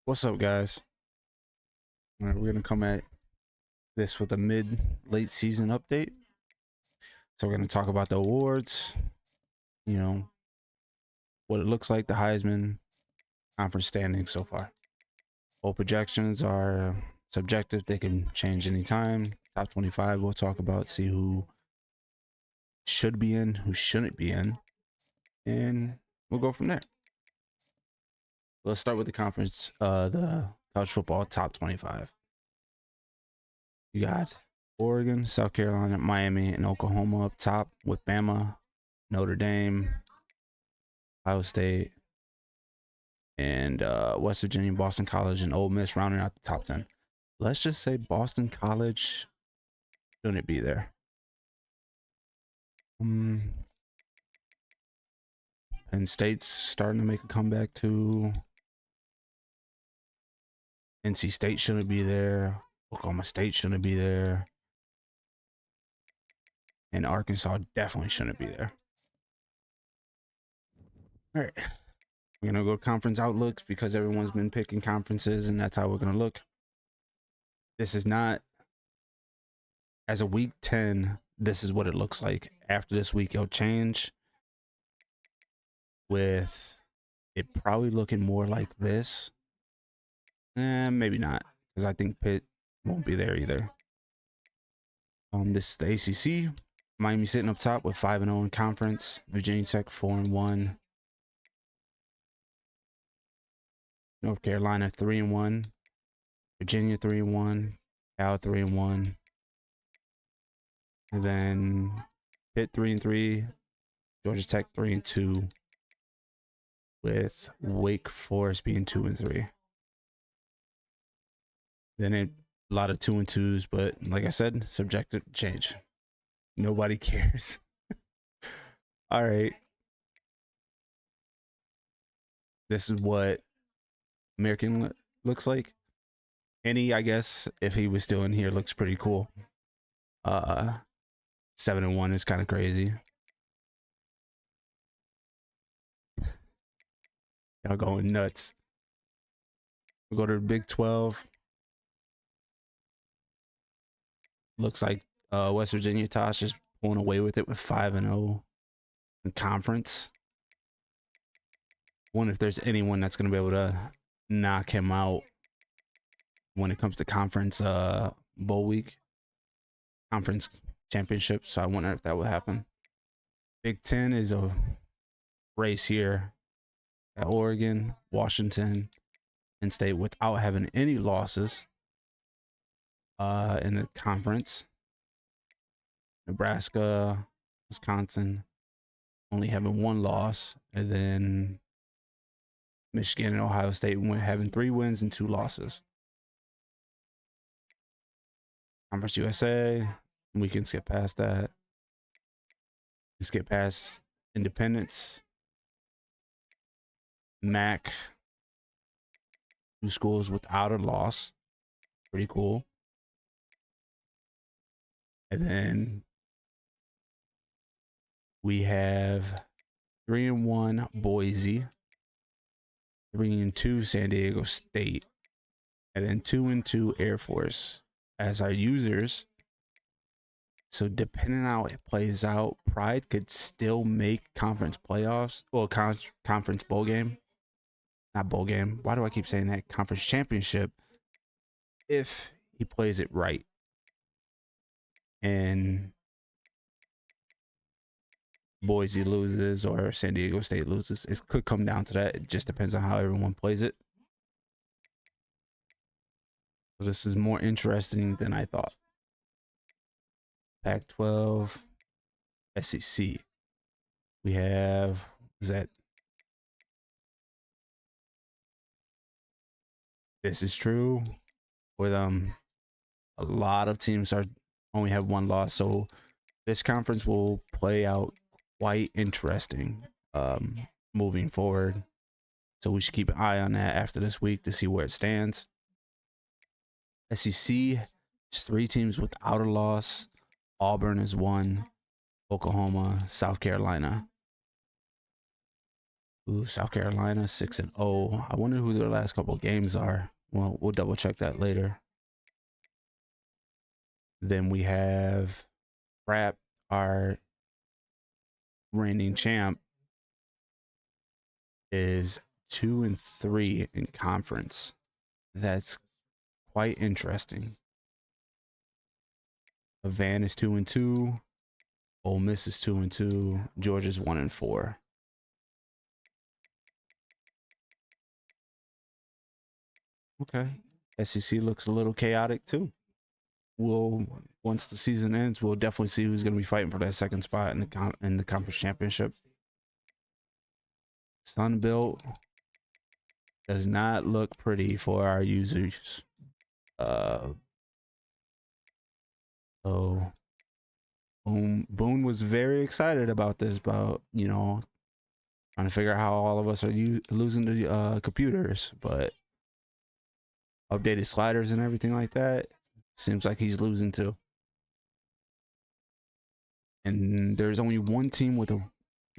What's up, guys? All right, we're gonna come at this with a mid-late season update. So we're gonna talk about the awards, you know, what it looks like, the Heisman conference standings so far. All projections are subjective; they can change anytime. Top 25, we'll talk about, see who should be in, who shouldn't be in, and we'll go from there. Let's start with the conference, the college football top 25. You got Oregon, South Carolina, Miami, and Oklahoma up top with Bama, Notre Dame, Ohio State, and West Virginia, Boston College, and Ole Miss rounding out the top 10. Let's just say Boston College shouldn't be there. Penn State's starting to make a comeback too. NC State shouldn't be there. Oklahoma State shouldn't be there. And Arkansas definitely shouldn't be there. All right. We're going to go conference outlooks because everyone's been picking conferences, and that's how we're going to look. This is not, as a week 10, this is what it looks like. After this week, it'll change with it probably looking more like this. Maybe not, because I think Pitt won't be there either. This is the ACC. Miami sitting up top with 5-0 in conference. Virginia Tech 4-1. North Carolina 3-1. Virginia 3-1. Cal 3-1. And then Pitt 3-3. Georgia Tech 3-2. With Wake Forest being 2-3. Then a lot of 2-2s, but like I said, subjective change. Nobody cares. All right. This is what American looks like. Any, I guess, if he was still in here, looks pretty cool. 7-1 is kind of crazy. Y'all going nuts. We'll go to the Big 12. Looks like West Virginia Tosh is pulling away with it with 5-0 in conference. I wonder if there's anyone that's going to be able to knock him out when it comes to conference bowl week, conference championship. So I wonder if that will happen. Big 10 is a race here at Oregon, Washington, and State without having any losses in the conference. Nebraska, Wisconsin only having one loss, and then Michigan and Ohio State having 3 wins and 2 losses. Conference USA, we can skip past that. Skip past Independence. MAC, 2 schools without a loss. Pretty cool. And then we have 3-1 Boise, 3-2 San Diego State, and then 2-2 Air Force as our users. So depending on how it plays out, Pride could still make conference playoffs. Well, conference bowl game. Not bowl game. Why do I keep saying that? Conference championship. If he plays it right. And Boise loses or San Diego State loses. It could come down to that. It just depends on how everyone plays it. So this is more interesting than I thought. Pac-12, SEC. We have, is that? This is true. With a lot of teams only have 1 loss, so this conference will play out quite interesting moving forward. So we should keep an eye on that after this week to see where it stands. SEC, 3 teams without a loss. Auburn is 1. Oklahoma, South Carolina. Ooh, South Carolina 6-0. I wonder who their last couple games are. Well, we'll double check that later. Then we have Rap, our reigning champ, is 2-3 in conference. That's quite interesting. Van is 2-2. Ole Miss is 2-2. Georgia's 1-4. Okay. SEC looks a little chaotic too. We'll once the season ends, we'll definitely see who's going to be fighting for that second spot in the conference championship. Sun Belt does not look pretty for our users. So Boone was very excited about this, about trying to figure out how all of us are losing the computers, but updated sliders and everything like that, seems like he's losing too. And there's only two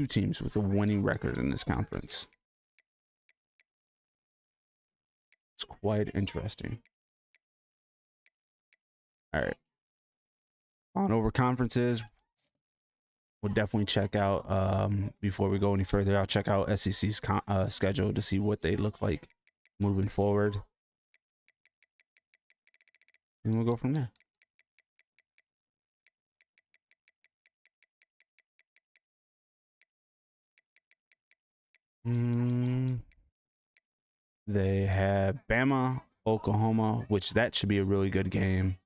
teams with a winning record in this conference. It's quite interesting. All right. On over conferences, we'll definitely check out, before we go any further, I'll check out SEC's schedule to see what they look like moving forward. And we'll go from there. They have Bama, Oklahoma, which that should be a really good game,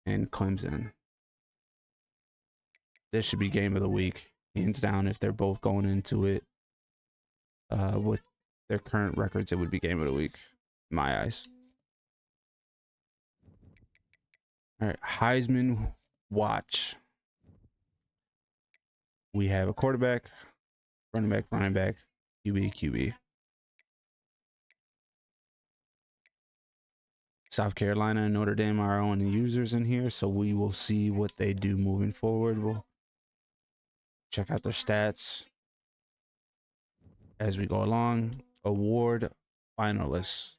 and Clemson. This should be game of the week, hands down. If they're both going into it with their current records, it would be game of the week in my eyes. All right, Heisman watch. We have a quarterback, running back, QB. South Carolina and Notre Dame are our own users in here, so we will see what they do moving forward. We'll check out their stats as we go along. Award finalists.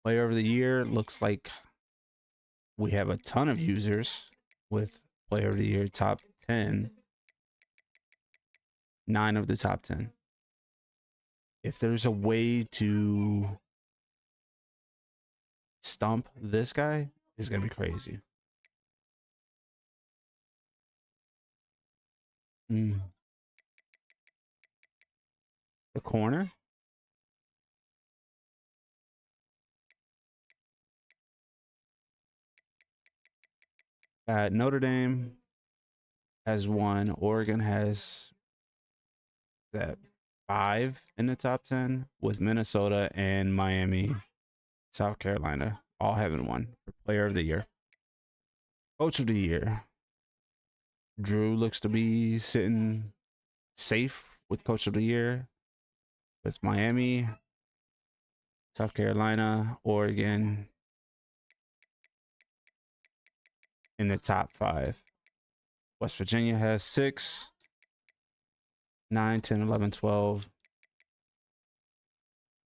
Player of the year, looks like we have a ton of users with player of the year top 10. 9 of the top 10. If there's a way to stump this guy, it's gonna be crazy. The corner. Notre Dame has 1. Oregon has that 5 in the top 10, with Minnesota and Miami, South Carolina all having 1 for player of the year. Coach of the year. Drew looks to be sitting safe with coach of the year. With Miami, South Carolina, Oregon in the top 5. West Virginia has 6, 9, 10, 11, 12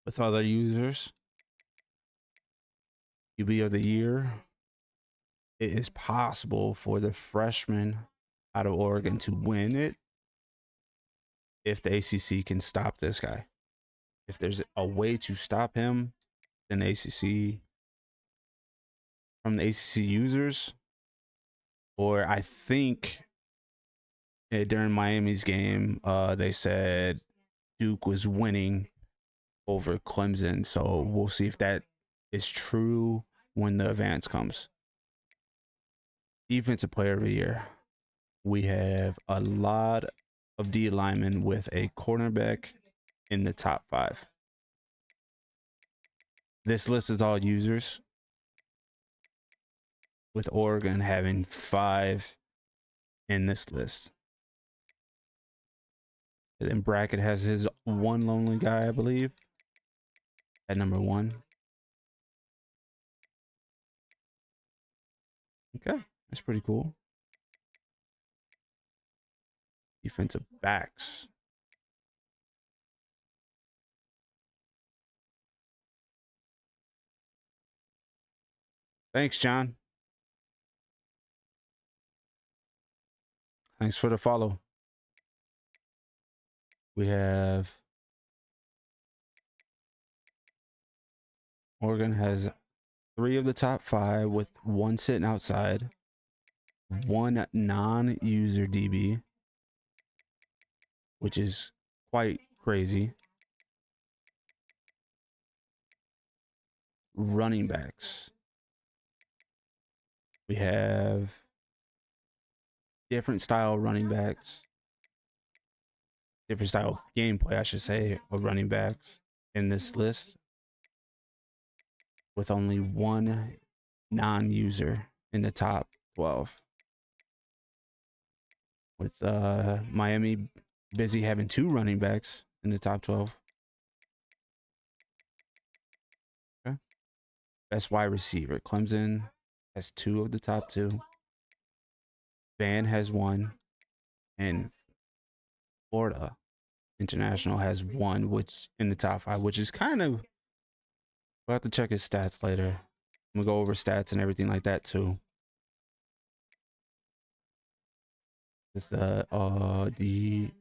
with other users. QB of the year. It is possible for the freshman out of Oregon to win it if the ACC can stop this guy. If there's a way to stop him, then ACC, from the ACC users, or I think during Miami's game, they said Duke was winning over Clemson. So we'll see if that is true when the advance comes. Defensive player of the year. We have a lot of D linemen with a cornerback in the top 5. This list is all users, with Oregon having 5 in this list. And then Brackett has his one lonely guy, I believe, at number 1. Okay, that's pretty cool. Defensive backs. Thanks, John. Thanks for the follow. We have Oregon has 3 of the top 5 with 1 sitting outside, 1 non-user DB, which is quite crazy. Running backs. We have different style running backs, different style gameplay, I should say, of running backs in this list, with only 1 non-user in the top 12. With Miami busy having 2 running backs in the top 12. Okay. Best wide receiver. Clemson has 2 of the top 2. Van has 1. And Florida International has 1, which in the top 5, which is kind of, we'll have to check his stats later. I'm gonna go over stats and everything like that too. It's the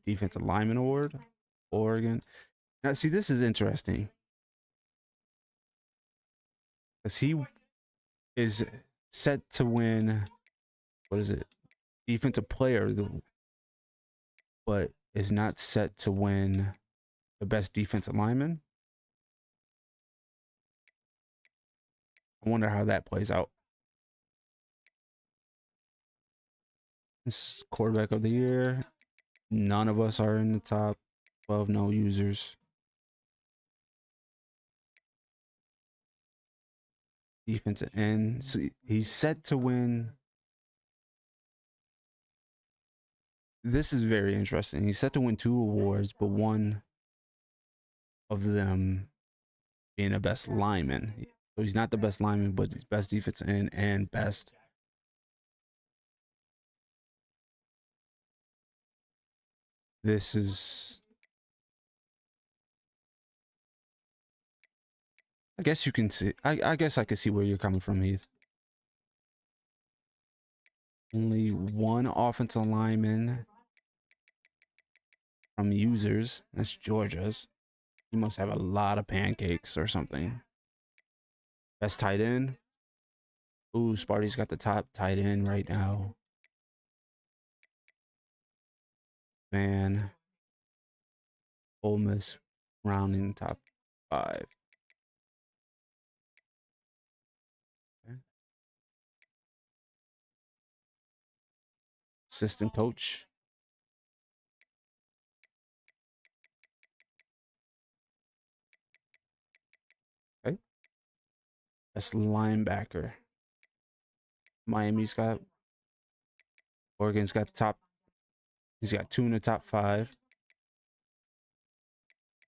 defensive lineman award, Oregon. Now, see, this is interesting because he is set to win. What is it? Defensive player, but is not set to win the best defensive lineman. I wonder how that plays out. This is quarterback of the year. None of us are in the top 12. No users. Defensive end. So he's set to win. This is very interesting. He's set to win 2 awards, but one of them being the best lineman. So he's not the best lineman, but he's best defensive end and best. This is, I guess you can see, I guess I could see where you're coming from, Heath. Only 1 offensive lineman from users. That's Georgia's. He must have a lot of pancakes or something. Best tight end. Ooh, Sparty's got the top tight end right now. Man. Ole Miss rounding top 5. Okay. Assistant coach. Okay. That's linebacker. Miami's got, Oregon's got the top. He's got 2 in the top 5.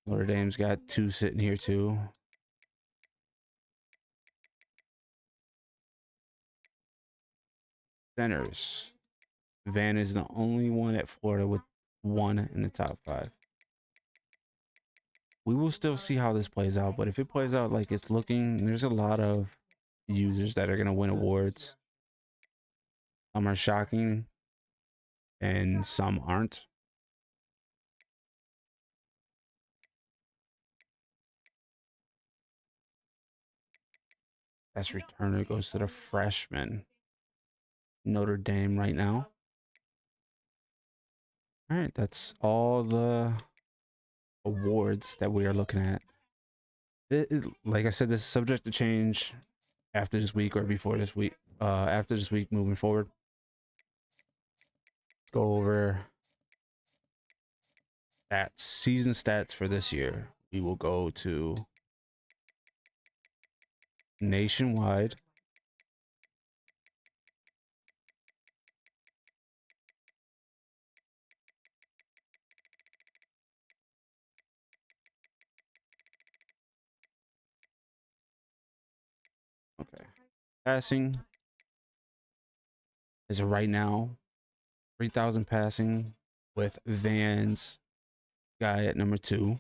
Notre Dame's got 2 sitting here too. Centers. Van is the only one at Florida with 1 in the top 5. We will still see how this plays out, but if it plays out like it's looking, there's a lot of users that are going to win awards. Some are shocking and some aren't. Best returner goes to the freshman. Notre Dame right now. All right, that's all the awards that we are looking at. Like I said, this is subject to change after this week or before this week. After this week, moving forward. Go over stats, season stats for this year. We will go to nationwide. Okay. Passing is right now 3,000 passing with Van's guy at number 2.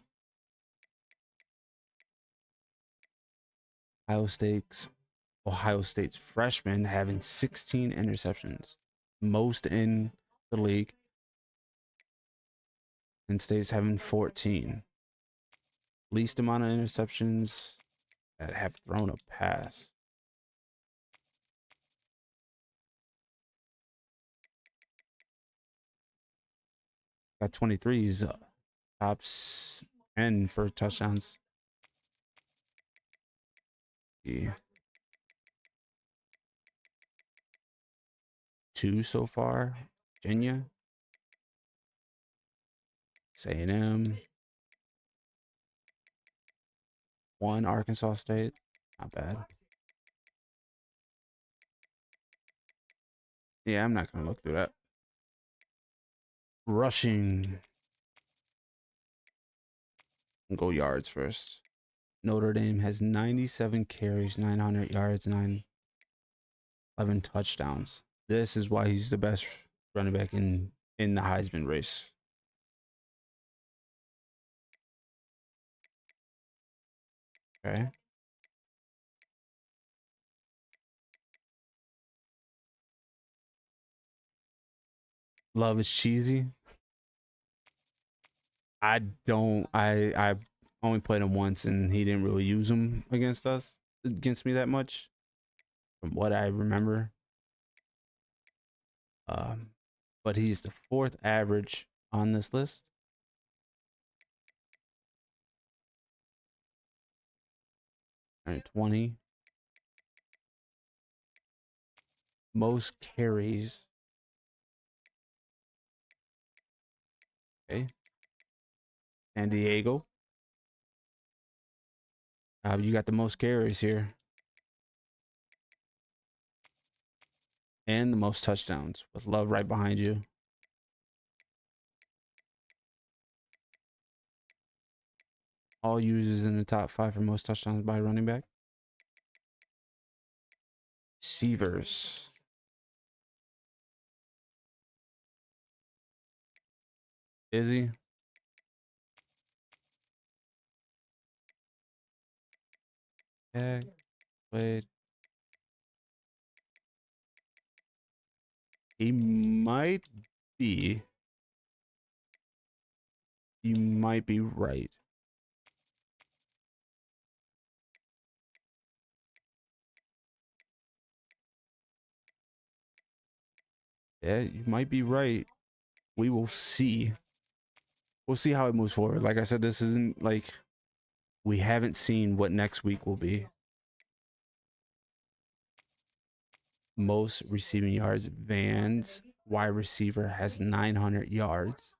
Ohio State's freshman having 16 interceptions, most in the league. And State's having 14. Least amount of interceptions that have thrown a pass. Got 23. He's top 10 for touchdowns. Yeah. 2 so far. Virginia. A&M. 1 Arkansas State. Not bad. Yeah, I'm not going to look through that. Rushing. Go yards first. Notre Dame has 97 carries, 900 yards, 11 touchdowns. This is why he's the best running back in the Heisman race. Okay. Love is cheesy. I only played him once and he didn't really use him against me that much from what I remember. But he's the 4th average on this list. And 20. Most carries. Okay. San Diego. You got the most carries here. And the most touchdowns with Love right behind you. All users in the top 5 for most touchdowns by running back. Receivers. Izzy. Yeah. Wait. He might be. You might be right. Yeah, you might be right. We will see. We'll see how it moves forward. Like I said, this isn't like we haven't seen what next week will be. Most receiving yards. Van's wide receiver has 900 yards.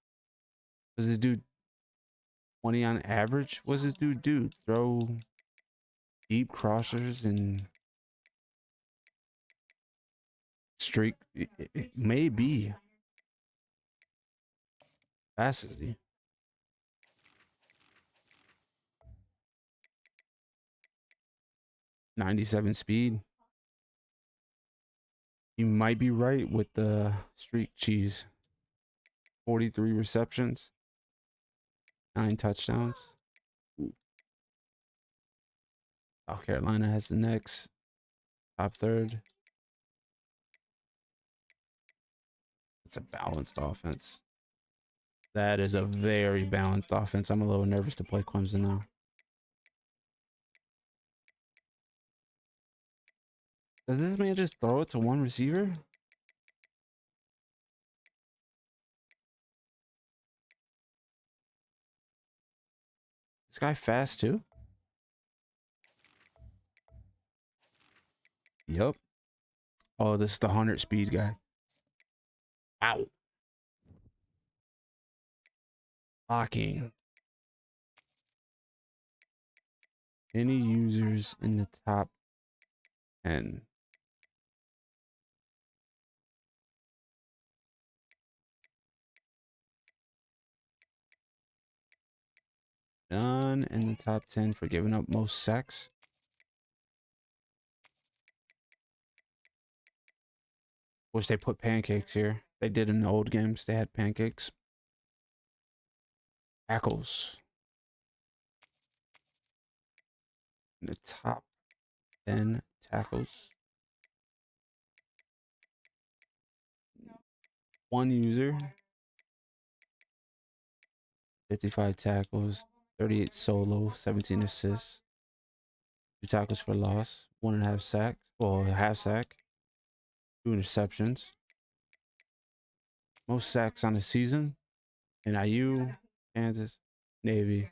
Does it do 20 on average? What does this dude do? Throw deep crossers and streak? It may be. Fast is he? 97 speed. You might be right with the streak cheese. 43 receptions, 9 touchdowns. Ooh. South Carolina has the next top 3rd. It's a balanced offense. That is a very balanced offense. I'm a little nervous to play Clemson now. Does this man just throw it to one receiver? This guy fast too? Yup. Oh, this is the 100 speed guy. Ow. Blocking. Any users in the top 10? None in the top 10 for giving up most sacks. Wish they put pancakes here. They did in the old games. They had pancakes. Tackles. In the top 10 tackles. One user. 55 tackles. 38 solo. 17 assists. 2 tackles for loss. 1.5 sacks. Well, half sack. 2 interceptions. Most sacks on the season. NIU, Kansas, Navy.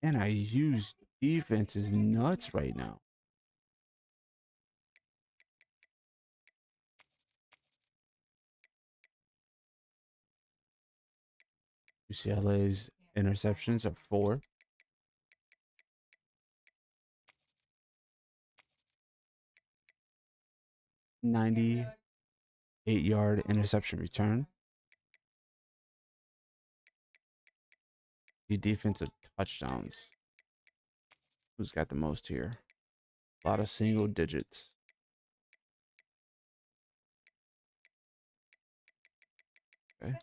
NIU's defense is nuts right now. UCLA's interceptions are 4. "98-yard interception return." The defensive touchdowns. Who's got the most here? A lot of single digits. Okay.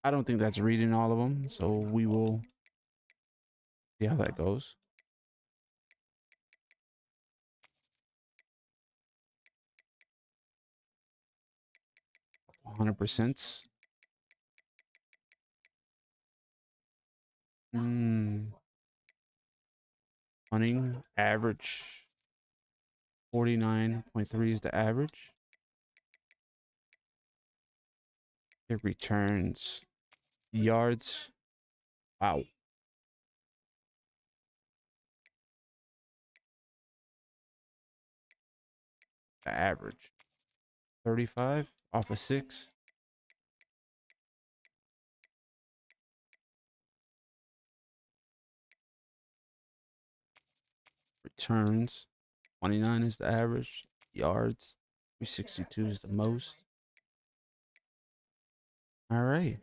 I don't think that's reading all of them, so we will see how that goes. 100%. Punting average 49.3 is the average. It returns yards. Wow. The average 35 off of 6. Returns 29 is the average. Yards 362 is the most. All right.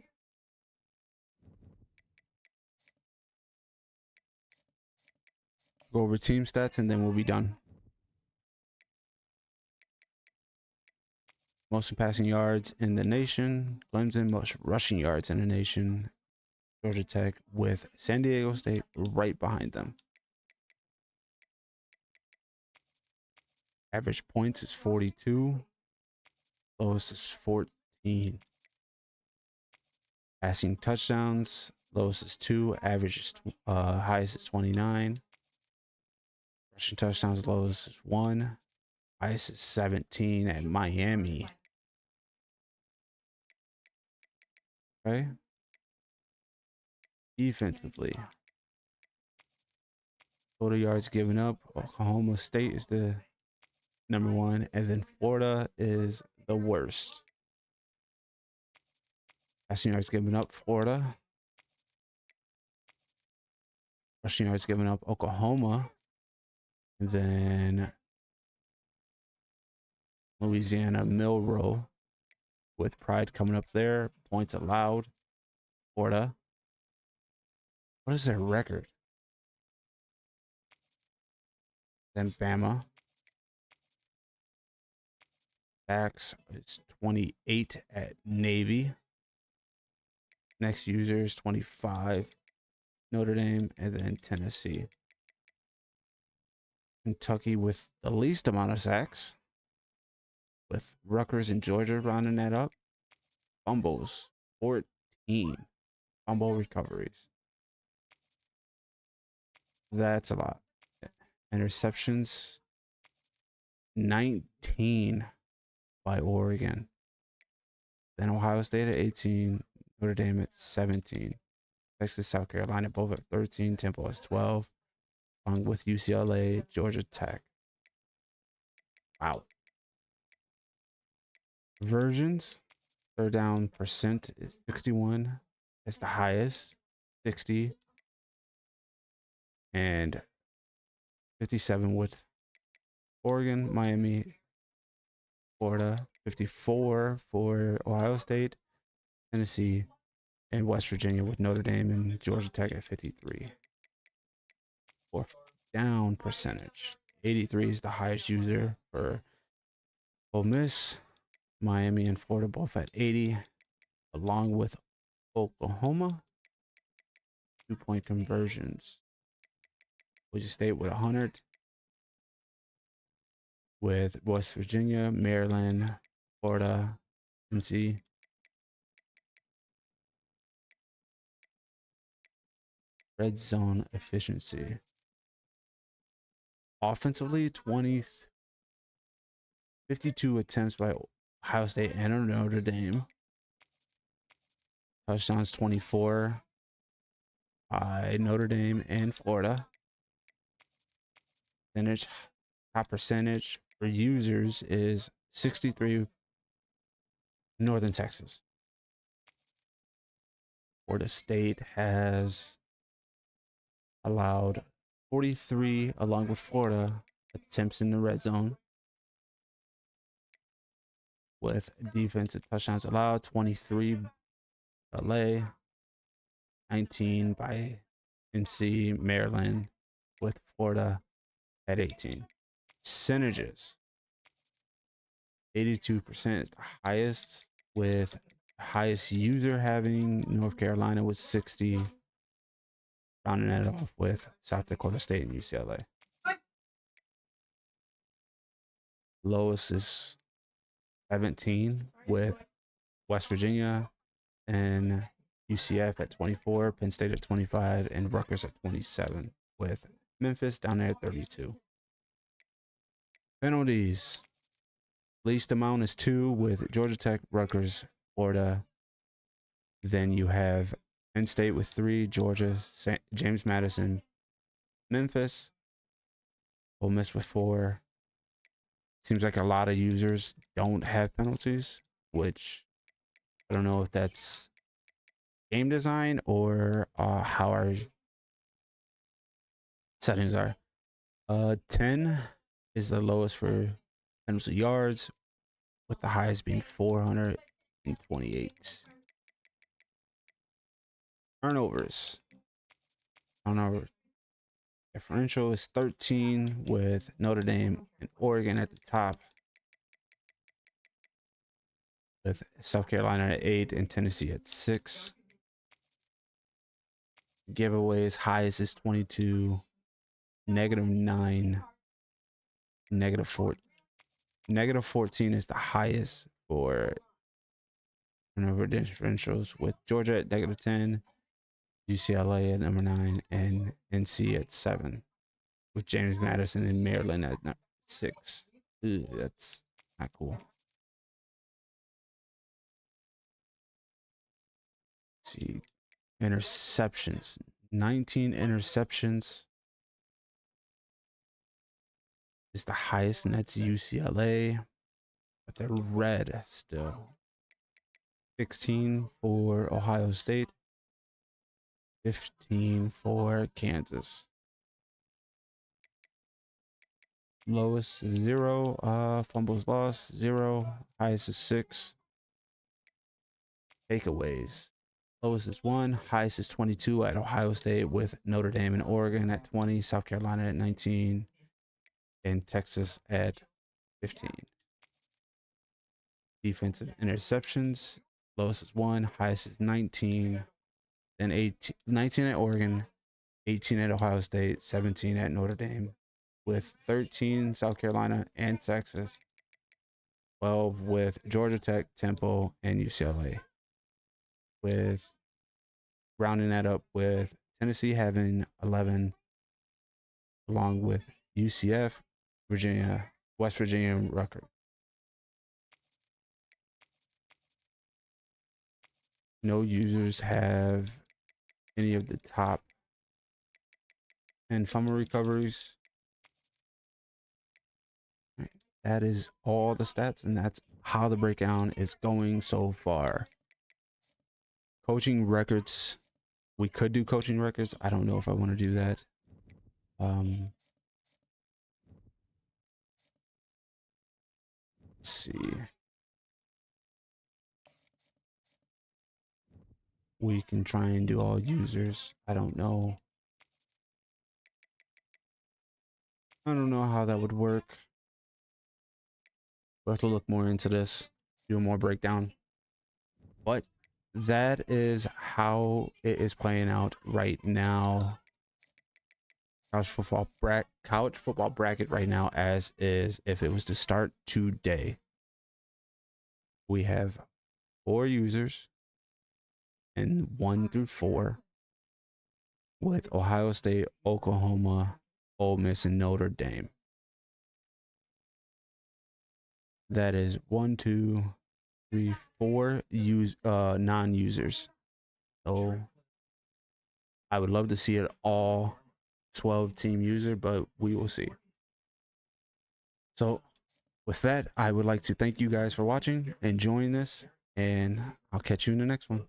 Go over team stats and then we'll be done. Most passing yards in the nation. Clemson, most rushing yards in the nation. Georgia Tech with San Diego State right behind them. Average points is 42. Lowest is 14. Passing touchdowns. Lowest is 2. Average is highest is 29. Rushing touchdowns. Lowest is 1. Highest is 17 at Miami. Okay. Defensively, total yards given up. Oklahoma State is the number 1, and then Florida is the worst. Passing yards given up, Florida. Rushing yards given up, Oklahoma. And then Louisiana Milrow with pride coming up there. Points allowed, Florida. What is their record? Then Bama. Sacks is 28 at Navy. Next user is 25. Notre Dame, and then Tennessee. Kentucky with the least amount of sacks, with Rutgers and Georgia rounding that up. Fumbles, 14. Fumble recoveries. That's a lot. Interceptions, 19 by Oregon. Then Ohio State at 18. Notre Dame at 17. Texas, South Carolina, both at 13. Temple has 12. Along with UCLA, Georgia Tech. Wow. Versions, third down percent is 61. That's the highest. 60. And 57 with Oregon, Miami, Florida. 54 for Ohio State, Tennessee, and West Virginia with Notre Dame and Georgia Tech at 53. Fourth down percentage, 83 is the highest user for Ole Miss, Miami, and Florida, both at 80, along with Oklahoma, 2-point conversions. Boise State with 100. With West Virginia, Maryland, Florida, NC. Red zone efficiency. Offensively, 52 attempts by Ohio State and Notre Dame. Touchdowns 24 by Notre Dame and Florida. Top percentage for users is 63 Northern Texas. Florida State has allowed 43, along with Florida, attempts in the red zone. With defensive touchdowns allowed, 23 LA, 19 by NC, Maryland, with Florida at 18. Percentages, 82% is the highest, with highest user having North Carolina with 60, rounding it off with South Dakota State and UCLA. Lowest is 17 with West Virginia and UCF at 24, Penn State at 25, and Rutgers at 27, with Memphis down there at 32. Penalties. Least amount is 2 with Georgia Tech, Rutgers, Florida. Then you have Penn State with 3, Georgia, James Madison, Memphis, Ole Miss with 4. Seems like a lot of users don't have penalties, which I don't know if that's game design or how our settings are. 10 is the lowest for penalty yards, with the highest being 428. Turnovers. Turnover differential is 13, with Notre Dame and Oregon at the top, with South Carolina at 8 and Tennessee at 6. Giveaways, highest is 22, -9, -4. -14 is the highest for turnover differentials, with Georgia at -10, UCLA at number 9, and NC at 7, with James Madison and Maryland at 6. Ew, that's not cool. Let's see, interceptions, 19 interceptions is the highest, and that's UCLA, but they're red still. 16 for Ohio State, 15 for Kansas. Lowest is 0, fumbles lost 0, highest is 6. Takeaways, lowest is 1, highest is 22 at Ohio State, with Notre Dame and Oregon at 20, South Carolina at 19, and Texas at 15. Defensive interceptions, lowest is 1, highest is 19, then 19 at Oregon, 18 at Ohio State, 17 at Notre Dame, with 13 South Carolina and Texas, 12 with Georgia Tech, Temple, and UCLA, with rounding that up with Tennessee having 11, along with UCF, Virginia, West Virginia, and Rutgers. No users have any of the top 10 fumble recoveries. That is all the stats, and that's how the breakdown is going so far. Coaching records. We could do coaching records. I don't know if I want to do that. Let's see. We can try and do all users. I don't know. I don't know how that would work. We'll have to look more into this, do a more breakdown. But that is how it is playing out right now. College football bracket right now, as is. If it was to start today, we have 4 users and 1 through 4, with Ohio State, Oklahoma, Ole Miss, and Notre Dame. That is 1, 2, 3, 4 non-users. So I would love to see it all 12 team user, but we will see. So with that, I would like to thank you guys for watching and joining this, and I'll catch you in the next one.